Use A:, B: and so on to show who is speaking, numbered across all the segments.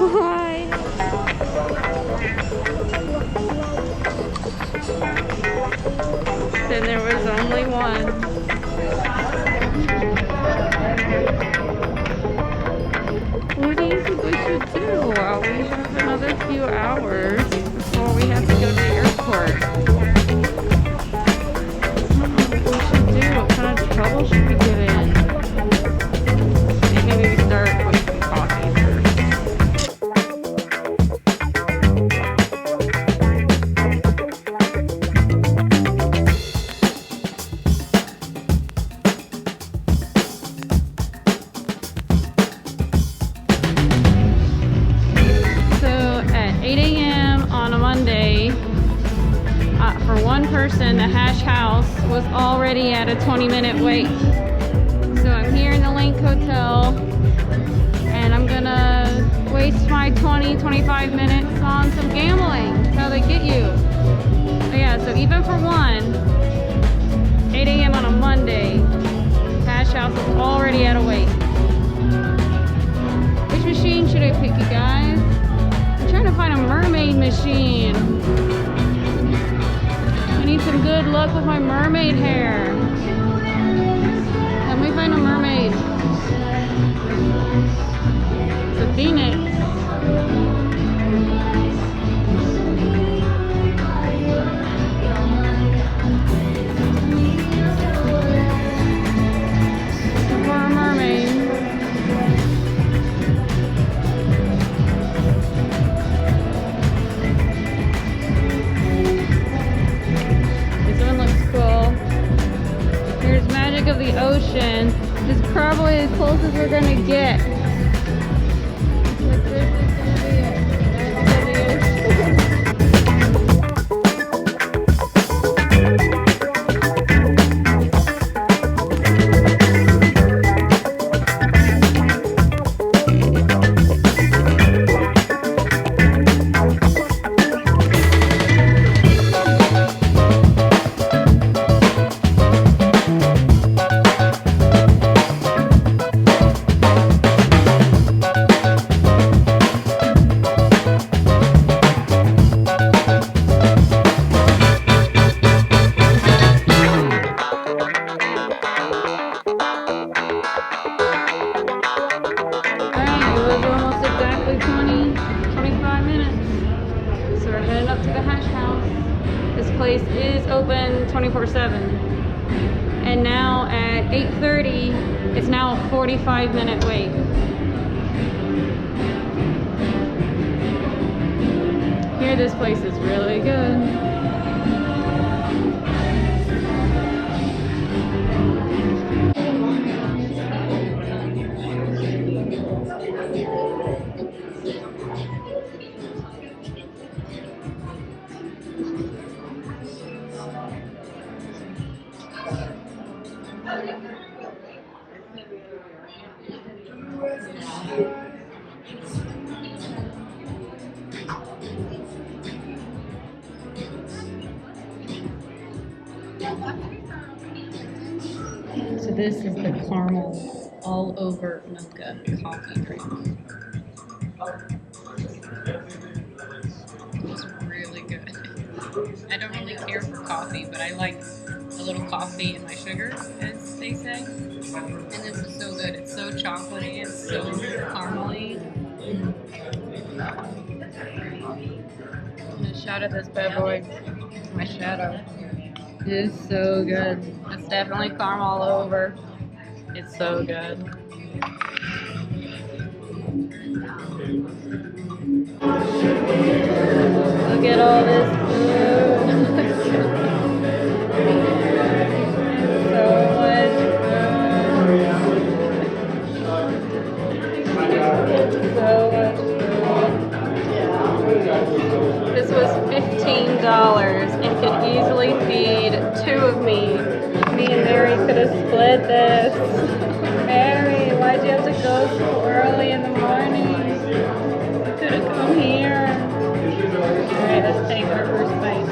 A: Hi. Then there was only one. What do you think we should do? We have another few hours before we have to go to the airport. What should we do? What kind of trouble should we get in? Maybe we start with some coffee first. So at 8 a.m. on a Monday, for one person, the Hash House was already at a 20-minute wait. So I'm here in the Link Hotel, and I'm gonna waste my 20-25 minutes on some gambling. That's how they get you. But yeah, so even for one, 8 a.m. on a Monday, Hash House is already at a wait. Which machine should I pick, you guys? I'm trying to find a mermaid machine. I need some good luck with my mermaid hair. Let me find a mermaid. It's a phoenix. For a mermaid. This one looks cool. Here's Magic of the Ocean. This is probably as close as we're gonna get. But this is gonna be it. Magic of the Ocean. To the Hash House. This place is open 24/7. And now at 8:30, it's now a 45-minute wait. Here, this place is really good. So this is the caramel all over mocha coffee drink. It's really good. I don't really care for coffee, but I like a little coffee in my sugar, as they say. And this is so good. It's so chocolatey, it's so caramely. I'm gonna shout at this bad boy. It's my shadow. It is so good. It's definitely caramel all over. It's so good. Look at all this food. So much food. So much food. This was $15 and could easily feed two of me. Me and Mary could have split this. Mary, why'd you have to go so early in the morning? You could have come here. Alright, let's take our first bite.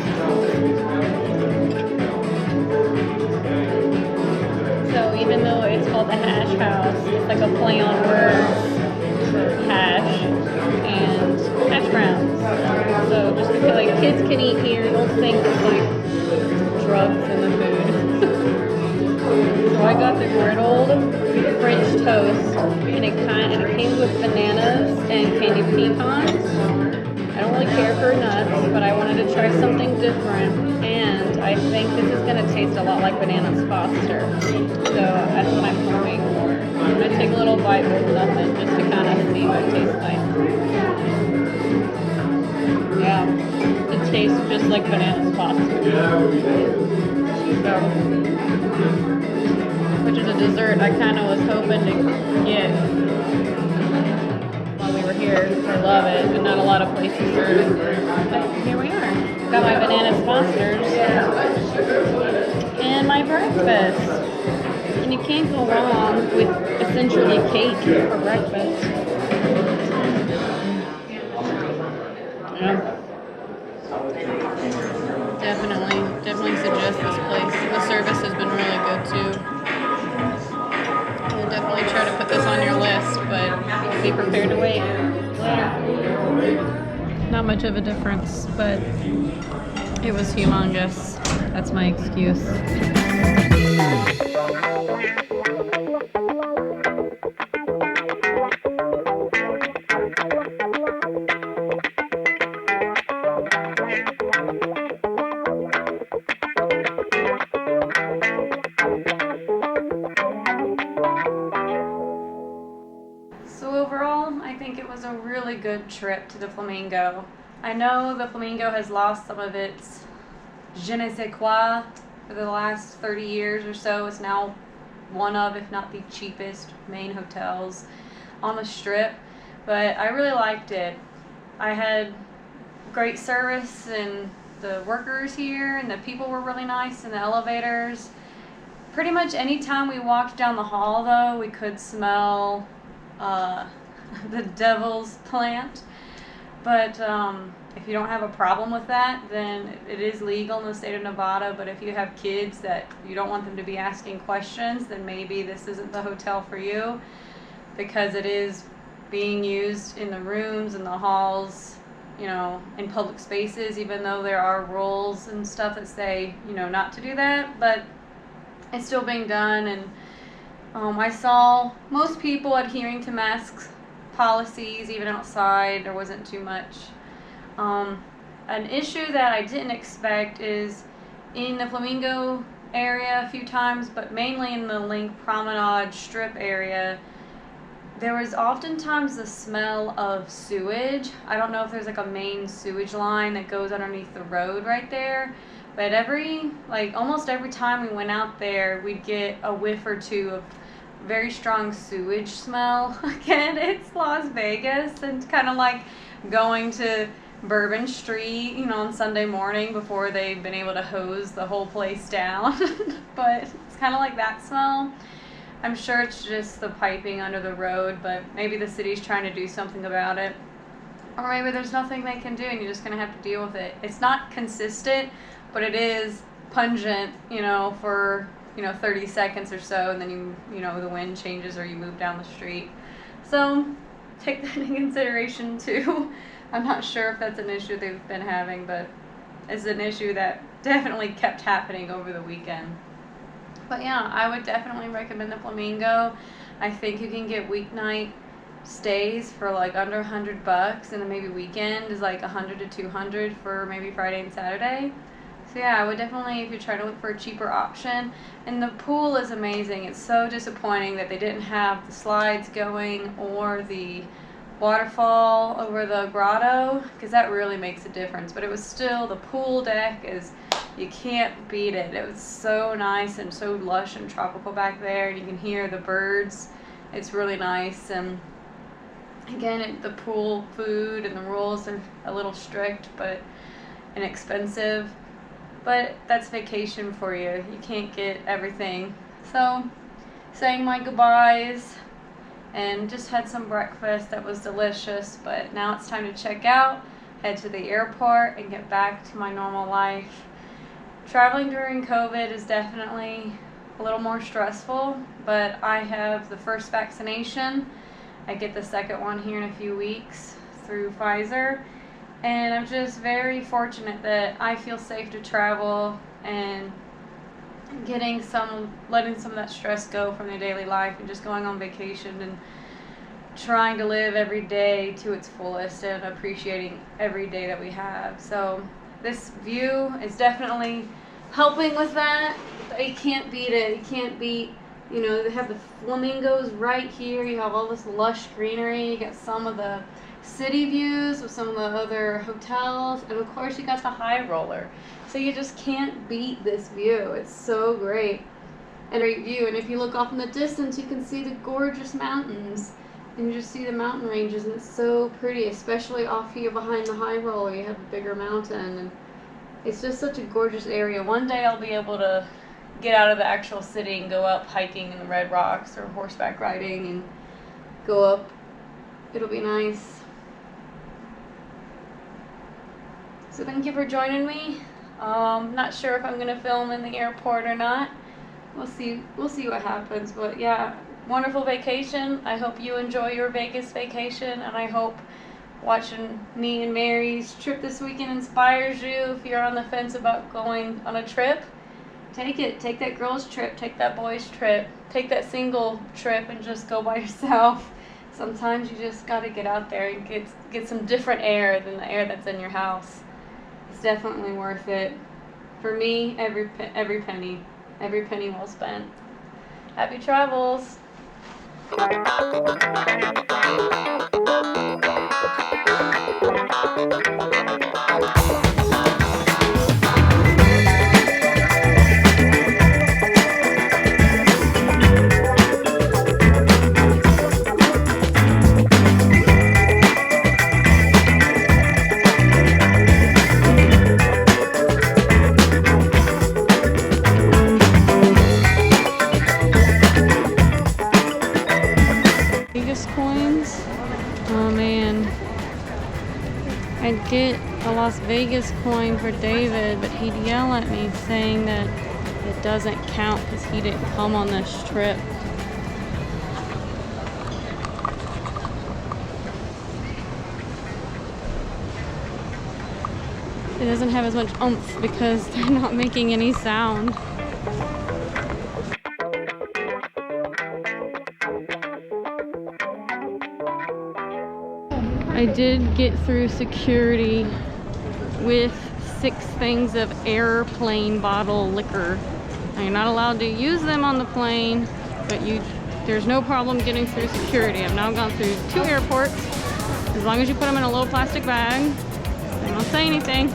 A: So even though it's called the Hash House, it's like a play on words for hash and kids can eat here. They'll think it's like drugs in the food. So I got the griddled French toast, and it came with bananas and candied pecans. I don't really care for nuts, but I wanted to try something different, and I think this is going to taste a lot like Bananas Foster. So that's what I'm hoping. I'm going to take a little bite with nothing just to kind of see what it tastes like. Yeah, it tastes just like Bananas Foster. So, which is a dessert I kind of was hoping to get while we were here. I love it, but not a lot of places serve it. But here we are. Got my Bananas Fosters and my breakfast. And you can't go wrong with essentially cake for breakfast. Yeah. Definitely suggest this place. The service has been really good too. I'll definitely try to put this on your list, but be prepared to wait. Not much of a difference, but it was humongous. That's my excuse. I think it was a really good trip to the Flamingo. I know the Flamingo has lost some of its je ne sais quoi for the last 30 years or so. It's now one of, if not the cheapest, main hotels on the Strip, but I really liked it. I had great service, and the workers here and the people were really nice in the elevators. Pretty much any time we walked down the hall, though, we could smell the devil's plant, but if you don't have a problem with that, then it is legal in the state of Nevada. But if you have kids that you don't want them to be asking questions, then maybe this isn't the hotel for you, because it is being used in the rooms and the halls, you know, in public spaces, even though there are rules and stuff that say, you know, not to do that, but it's still being done. And I saw most people adhering to masks policies, even outside. There wasn't too much. An issue that I didn't expect is in the Flamingo area a few times, but mainly in the Link Promenade Strip area, there was oftentimes the smell of sewage. I don't know if there's like a main sewage line that goes underneath the road right there, but almost every time we went out there, we'd get a whiff or two of very strong sewage smell. Again, it's Las Vegas, and kind of like going to Bourbon Street, you know, on Sunday morning before they've been able to hose the whole place down. But it's kind of like that smell. I'm sure it's just the piping under the road, but maybe the city's trying to do something about it. Or maybe there's nothing they can do and you're just going to have to deal with it. It's not consistent, but it is pungent, you know, for 30 seconds or so, and then the wind changes or you move down the street. So take that into consideration too. I'm not sure if that's an issue they've been having, but it's an issue that definitely kept happening over the weekend. But yeah, I would definitely recommend the Flamingo. I think you can get weeknight stays for like under $100, and then maybe weekend is like $100 to $200 for maybe Friday and Saturday. So yeah, I would definitely, if you're trying to look for a cheaper option. And the pool is amazing. It's so disappointing that they didn't have the slides going or the waterfall over the grotto, because that really makes a difference. But it was still, the pool deck is, you can't beat it. It was so nice and so lush and tropical back there, and you can hear the birds. It's really nice. And again, the pool food and the rules are a little strict but inexpensive. But that's vacation for you. You can't get everything. So, saying my goodbyes, and just had some breakfast that was delicious. But now it's time to check out, head to the airport, and get back to my normal life. Traveling during COVID is definitely a little more stressful, but I have the first vaccination. I get the second one here in a few weeks through Pfizer. And I'm just very fortunate that I feel safe to travel and letting some of that stress go from their daily life and just going on vacation and trying to live every day to its fullest and appreciating every day that we have. So this view is definitely helping with that. You can't beat it. You can't beat, you know, they have the flamingos right here. You have all this lush greenery. You got some of the city views with some of the other hotels, and of course you got the high roller. So you just can't beat this view. It's so great. And great view. And if you look off in the distance, you can see the gorgeous mountains. And you just see the mountain ranges, and it's so pretty, especially off here behind the high roller. You have a bigger mountain, and it's just such a gorgeous area. One day I'll be able to get out of the actual city and go up hiking in the Red Rocks or horseback riding and go up. It'll be nice. So thank you for joining me. Not sure if I'm gonna film in the airport or not. We'll see what happens, but yeah, wonderful vacation. I hope you enjoy your Vegas vacation, and I hope watching me and Mary's trip this weekend inspires you. If you're on the fence about going on a trip, take it. Take that girl's trip, take that boy's trip, take that single trip and just go by yourself. Sometimes you just gotta get out there and get some different air than the air that's in your house. It's definitely worth it. For me, every penny well spent. Happy travels. Vegas coins. Oh man. I'd get a Las Vegas coin for David, but he'd yell at me saying that it doesn't count because he didn't come on this trip. It doesn't have as much oomph because they're not making any sound. I did get through security with 6 things of airplane bottle liquor. Now, you're not allowed to use them on the plane, but there's no problem getting through security. I've now gone through 2 airports. As long as you put them in a little plastic bag, they don't say anything.